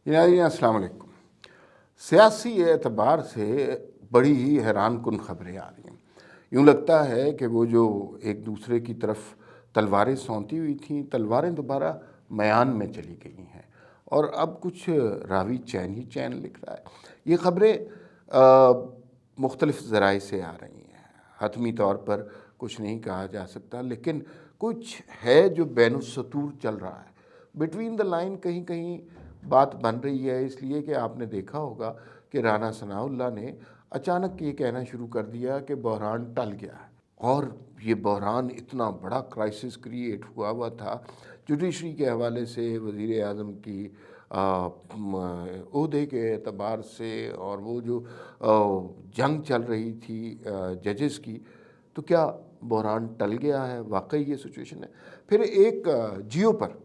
अस्सलाम वालेकुम। सियासी एतबार से बड़ी ही हैरान कुन खबरें आ रही हैं। यूँ लगता है कि वो जो एक दूसरे की तरफ तलवारें सौंती हुई थीं, तलवारें दोबारा मयान में चली गई हैं और अब कुछ रावी चैन ही चैन लिख रहा है। ये खबरें मुख्तलिफ़ ज़राए से आ रही हैं। हतमी तौर पर कुछ नहीं कहा जा सकता, लेकिन कुछ है जो बैनुस्सतूर चल रहा है। बिटवीन द लाइन कहीं कहीं बात बन रही है, इसलिए कि आपने देखा होगा कि राना सनाउल्लाह ने अचानक ये कहना शुरू कर दिया कि बहरान टल गया है। और ये बहरान इतना बड़ा क्राइसिस क्रिएट हुआ था जुडिशरी के हवाले से, वज़ीर आज़म की ओहदे के एतबार से, और वो जो जंग चल रही थी जजेस की। तो क्या बहरान टल गया है? वाकई ये सिचुएशन है। फिर एक जियो पर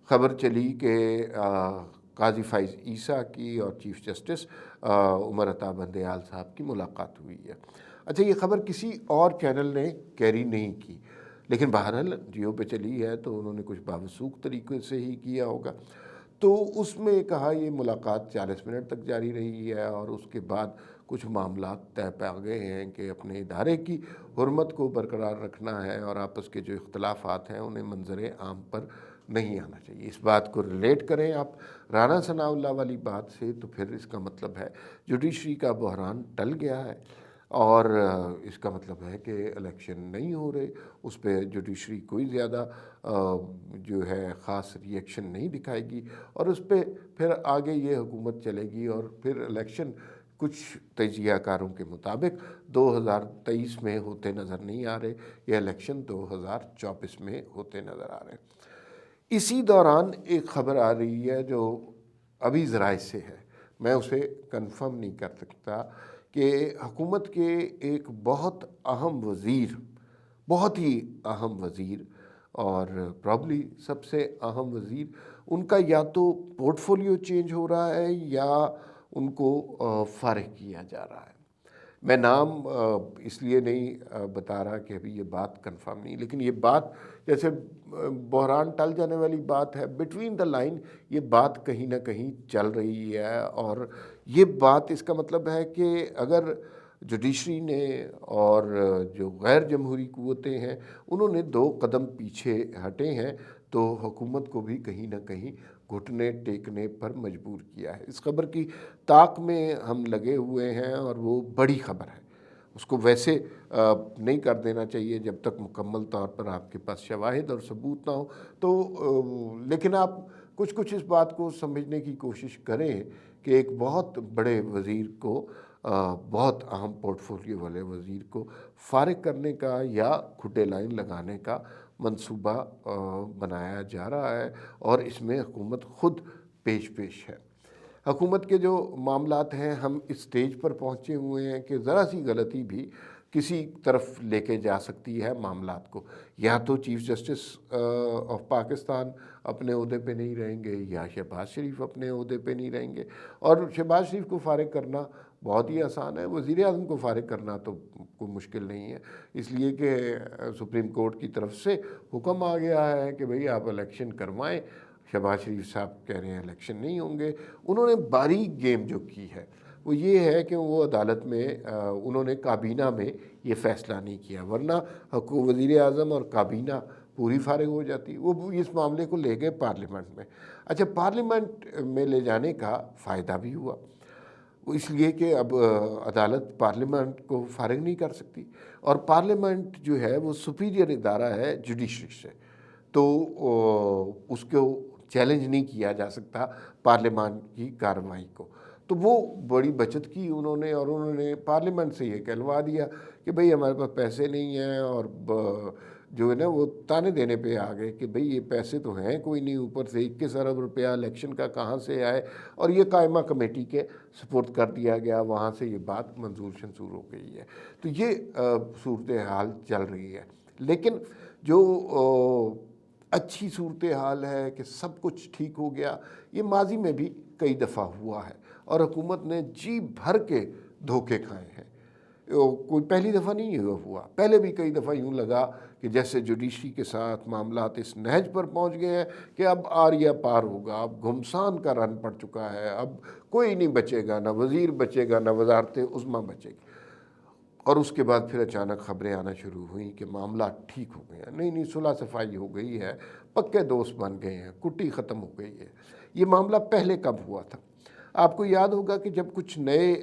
ख़बर चली कि काजी फ़ाइज़ ईसा की और चीफ़ जस्टिस उमर अता बंदयाल साहब की मुलाकात हुई है। अच्छा, ये ख़बर किसी और चैनल ने कैरी नहीं की, लेकिन बहरहाल जियो पे चली है तो उन्होंने कुछ बावसूख तरीके से ही किया होगा। तो उसमें कहा ये मुलाकात 40 मिनट तक जारी रही है और उसके बाद कुछ मामला तय पा गए हैं कि अपने इदारे की हुर्मत को बरकरार रखना है और आपस के जो इख्तलाफात हैं उन्हें मंजर आम पर नहीं आना चाहिए। इस बात को रिलेट करें आप राना सनाउल्लाह वाली बात से, तो फिर इसका मतलब है जुडिशरी का बहरान टल गया है और इसका मतलब है कि इलेक्शन नहीं हो रहे, उस पर जुडिशरी कोई ज़्यादा जो है ख़ास रिएक्शन नहीं दिखाएगी और उस पर फिर आगे ये हुकूमत चलेगी और फिर इलेक्शन कुछ तजियाकारों के मुताबिक 2023 में होते नज़र नहीं आ रहे, ये इलेक्शन 2024 में होते नज़र आ रहे हैं। इसी दौरान एक ख़बर आ रही है जो अभी ज़राए से है, मैं उसे कंफर्म नहीं कर सकता, कि हुकूमत के एक बहुत अहम वज़ीर, बहुत ही अहम वज़ीर और प्रॉब्ली सबसे अहम वज़ीर, उनका या तो पोर्टफोलियो चेंज हो रहा है या उनको फ़ारिग किया जा रहा है। मैं नाम इसलिए नहीं बता रहा कि अभी ये बात कंफर्म नहीं, लेकिन ये बात जैसे बहरान टल जाने वाली बात है, बिटवीन द लाइन ये बात कहीं ना कहीं चल रही है। और ये बात इसका मतलब है कि अगर जुडिशरी ने और जो गैर जमहूरी क़ुव्वतें हैं उन्होंने 2 कदम पीछे हटे हैं, तो हुकूमत को भी कहीं ना कहीं घुटने टेकने पर मजबूर किया है। इस खबर की ताक में हम लगे हुए हैं और वो बड़ी खबर है, उसको वैसे नहीं कर देना चाहिए जब तक मुकम्मल तौर पर आपके पास शवाहिद और सबूत ना हो। तो लेकिन आप कुछ कुछ इस बात को समझने की कोशिश करें कि एक बहुत बड़े वज़ीर को, बहुत अहम पोर्टफोलियो वाले वज़ीर को फ़ारिग करने का या खुटे लाइन लगाने का मंसूबा बनाया जा रहा है और इसमें हुकूमत ख़ुद पेश है। हुकूमत के जो मामलात हैं, हम इस स्टेज पर पहुँचे हुए हैं कि ज़रा सी गलती भी किसी तरफ लेके जा सकती है मामलात को। या तो चीफ़ जस्टिस ऑफ पाकिस्तान अपने ओहदे पे नहीं रहेंगे या शहबाज शरीफ अपने ओहदे पे नहीं रहेंगे। और शहबाज शरीफ को फ़ारिग करना बहुत ही आसान है, वज़ीर आज़म को फ़ारिग करना तो कोई मुश्किल नहीं है, इसलिए कि सुप्रीम कोर्ट की तरफ से हुक्म आ गया है कि भाई आप इलेक्शन करवाएं। शहबाज शरीफ साहब कह रहे हैं इलेक्शन नहीं होंगे। उन्होंने बारीक गेम जो की है वो ये है कि वो अदालत में उन्होंने काबीना में ये फ़ैसला नहीं किया, वरना वज़ीर आज़म और काबीना पूरी फ़ारिग हो जाती। वो इस मामले को ले गए पार्लियामेंट में। अच्छा, पार्लियामेंट में ले जाने का फ़ायदा भी हुआ, वो इसलिए कि अब अदालत पार्लियामेंट को फ़ारिग नहीं कर सकती और पार्लियामेंट जो है वो सुपीरियर इदारा है जुडिशरी से, तो उसको चैलेंज नहीं किया जा सकता पार्लियामेंट की कार्रवाई को। तो वो बड़ी बचत की उन्होंने और उन्होंने पार्लियामेंट से ये कहलवा दिया कि भाई हमारे पास पैसे नहीं हैं, और जो है ना वो ताने देने पे आ गए कि भाई ये पैसे तो हैं कोई नहीं, ऊपर से 21 अरब रुपया इलेक्शन का कहाँ से आए, और ये कायमा कमेटी के सपोर्ट कर दिया गया, वहाँ से ये बात मंजूर शंसूर हो गई है। तो ये सूरत हाल चल रही है, लेकिन जो अच्छी सूरत हाल है कि सब कुछ ठीक हो गया, ये माजी में भी कई दफ़ा हुआ है और हुकूमत ने जी भर के धोखे खाए हैं। कोई पहली दफ़ा नहीं हुआ, पहले भी कई दफ़ा यूँ लगा کہ جیسے جوڈیشری کے ساتھ معاملات اس نہج پر پہنچ گئے ہیں کہ اب آریا پار ہوگا، اب گھمسان کا رن پڑ چکا ہے، اب کوئی نہیں بچے گا، نہ وزیر بچے گا، نہ وزارت عظمیٰ بچے گی۔ اور اس کے بعد پھر اچانک خبریں آنا شروع ہوئیں کہ معاملات ٹھیک ہو گئے ہیں، نہیں صلح صفائی ہو گئی ہے، پکے دوست بن گئے ہیں، کٹی ختم ہو گئی ہے۔ یہ معاملہ پہلے کب ہوا تھا؟ آپ کو یاد ہوگا کہ جب کچھ نئے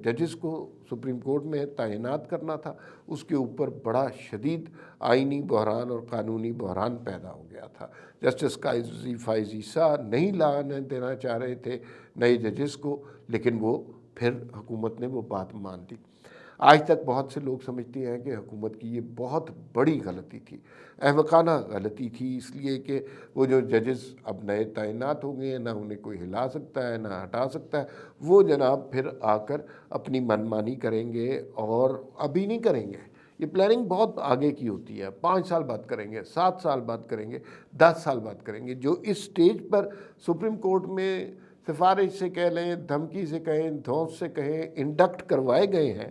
ججز کو سپریم کورٹ میں تعینات کرنا تھا، اس کے اوپر بڑا شدید آئینی بحران اور قانونی بحران پیدا ہو گیا تھا۔ جسٹس قاضی فائز عیسیٰ نہیں لانے دینا چاہ رہے تھے نئے ججز کو، لیکن وہ پھر حکومت نے وہ بات مان لی۔ آج تک بہت سے لوگ سمجھتے ہیں کہ حکومت کی یہ بہت بڑی غلطی تھی، احمقانہ غلطی تھی، اس لیے کہ وہ جو ججز اب نئے تعینات ہو گئے ہیں، نہ انہیں کوئی ہلا سکتا ہے نہ ہٹا سکتا ہے، وہ جناب پھر آ کر اپنی منمانی کریں گے، اور ابھی نہیں کریں گے۔ یہ پلاننگ بہت آگے کی ہوتی ہے، 5 سال بعد کریں گے، 7 سال بعد کریں گے، 10 سال بعد کریں گے۔ جو اس سٹیج پر سپریم کورٹ میں سفارش سے کہہ لیں، دھمکی سے کہیں، دھونس سے کہیں، انڈکٹ کروائے گئے ہیں،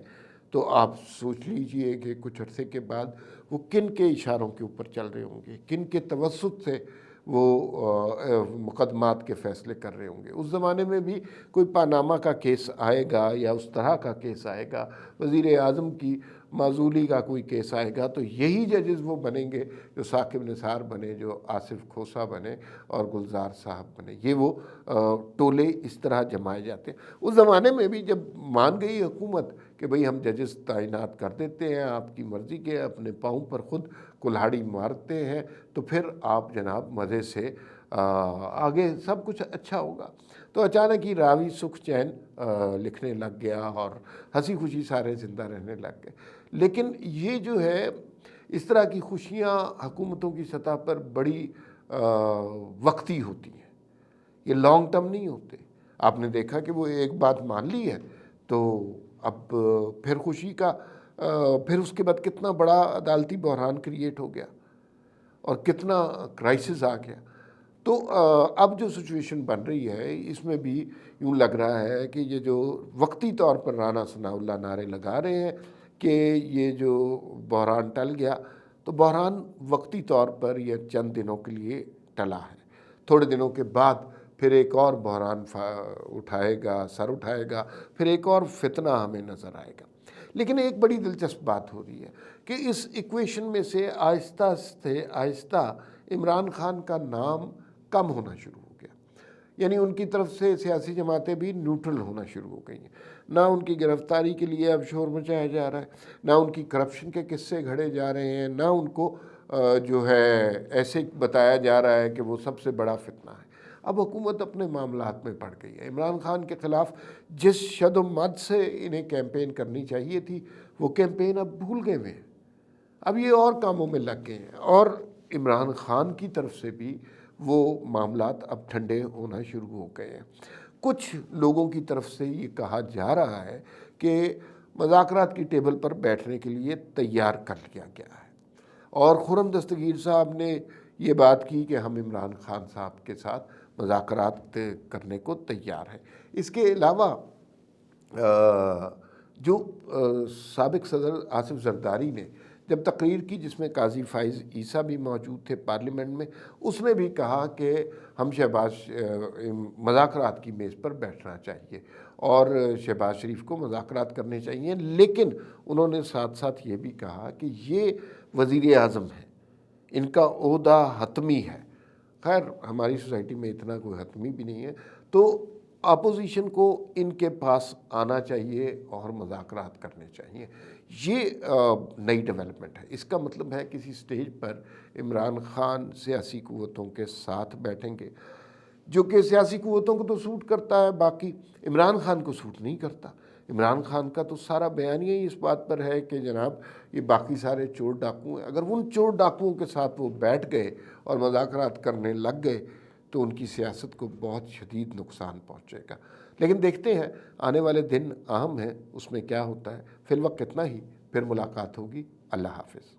تو آپ سوچ لیجئے کہ کچھ عرصے کے بعد وہ کن کے اشاروں کے اوپر چل رہے ہوں گے، کن کے توسط سے وہ مقدمات کے فیصلے کر رہے ہوں گے۔ اس زمانے میں بھی کوئی پاناما کا کیس آئے گا یا اس طرح کا کیس آئے گا، وزیر اعظم کی معزولی کا کوئی کیس آئے گا، تو یہی ججز وہ بنیں گے جو ثاقب نثار بنے، جو آصف کھوسہ بنے اور گلزار صاحب بنے۔ یہ وہ ٹولے اس طرح جمائے جاتے ہیں۔ اس زمانے میں بھی جب مان گئی حکومت کہ بھئی ہم ججز تعینات کر دیتے ہیں آپ کی مرضی کے، اپنے پاؤں پر خود کلہاڑی مارتے ہیں، تو پھر آپ جناب مزے سے آگے سب کچھ اچھا ہوگا۔ تو اچانک ہی راوی سکھ چین لکھنے لگ گیا اور ہنسی خوشی سارے زندہ رہنے لگ گئے۔ لیکن یہ جو ہے اس طرح کی خوشیاں حکومتوں کی سطح پر بڑی وقتی ہوتی ہیں، یہ لانگ ٹرم نہیں ہوتے۔ آپ نے دیکھا کہ وہ ایک بات مان لی ہے تو اب پھر خوشی کا پھر اس کے بعد کتنا بڑا عدالتی بحران کریٹ ہو گیا اور کتنا کرائسس آ گیا۔ تو اب جو سچویشن بن رہی ہے اس میں بھی یوں لگ رہا ہے کہ یہ جو وقتی طور پر رانا ثناء اللہ نعرے لگا رہے ہیں کہ یہ جو بحران ٹل گیا، تو بحران وقتی طور پر یہ چند دنوں کے لیے ٹلا ہے۔ تھوڑے دنوں کے بعد پھر ایک اور بحران اٹھائے گا، سر اٹھائے گا، پھر ایک اور فتنہ ہمیں نظر آئے گا۔ لیکن ایک بڑی دلچسپ بات ہو رہی ہے کہ اس ایکویشن میں سے آہستہ سے آہستہ عمران خان کا نام کم ہونا شروع ہو گیا، یعنی ان کی طرف سے سیاسی جماعتیں بھی نیوٹرل ہونا شروع ہو گئی ہیں۔ نہ ان کی گرفتاری کے لیے اب شور مچایا جا رہا ہے، نہ ان کی کرپشن کے قصے گھڑے جا رہے ہیں، نہ ان کو جو ہے ایسے بتایا جا رہا ہے کہ وہ سب سے بڑا فتنہ ہے۔ اب حکومت اپنے معاملات میں پڑ گئی ہے۔ عمران خان کے خلاف جس شد و مد سے انہیں کیمپین کرنی چاہیے تھی، وہ کیمپین اب بھول گئے ہوئے ہیں، اب یہ اور کاموں میں لگ گئے ہیں، اور عمران خان کی طرف سے بھی وہ معاملات اب ٹھنڈے ہونا شروع ہو گئے ہیں۔ کچھ لوگوں کی طرف سے یہ کہا جا رہا ہے کہ مذاکرات کی ٹیبل پر بیٹھنے کے لیے تیار کر لیا گیا ہے، اور خرم دستگیر صاحب نے یہ بات کی کہ ہم عمران خان صاحب کے ساتھ مذاکرات کرنے کو تیار ہیں۔ اس کے علاوہ جو سابق صدر آصف زرداری نے جب تقریر کی جس میں قاضی فائز عیسیٰ بھی موجود تھے پارلیمنٹ میں، اس نے بھی کہا کہ ہم شہباز مذاکرات کی میز پر بیٹھنا چاہیے اور شہباز شریف کو مذاکرات کرنے چاہیے، لیکن انہوں نے ساتھ ساتھ یہ بھی کہا کہ یہ وزیر اعظم ہے، ان کا عہدہ حتمی ہے۔ خیر ہماری سوسائٹی میں اتنا کوئی حتمی بھی نہیں ہے، تو اپوزیشن کو ان کے پاس آنا چاہیے اور مذاکرات کرنے چاہیے۔ یہ نئی ڈیولپمنٹ ہے۔ اس کا مطلب ہے کسی سٹیج پر عمران خان سیاسی قوتوں کے ساتھ بیٹھیں گے، جو کہ سیاسی قوتوں کو تو سوٹ کرتا ہے، باقی عمران خان کو سوٹ نہیں کرتا۔ عمران خان کا تو سارا بیانیہ ہی اس بات پر ہے کہ جناب یہ باقی سارے چور ڈاکو ہیں، اگر ان چور ڈاکوؤں کے ساتھ وہ بیٹھ گئے اور مذاکرات کرنے لگ گئے تو ان کی سیاست کو بہت شدید نقصان پہنچے گا۔ لیکن دیکھتے ہیں آنے والے دن اہم ہیں، اس میں کیا ہوتا ہے۔ فی الوقت اتنا ہی، پھر ملاقات ہوگی۔ اللہ حافظ۔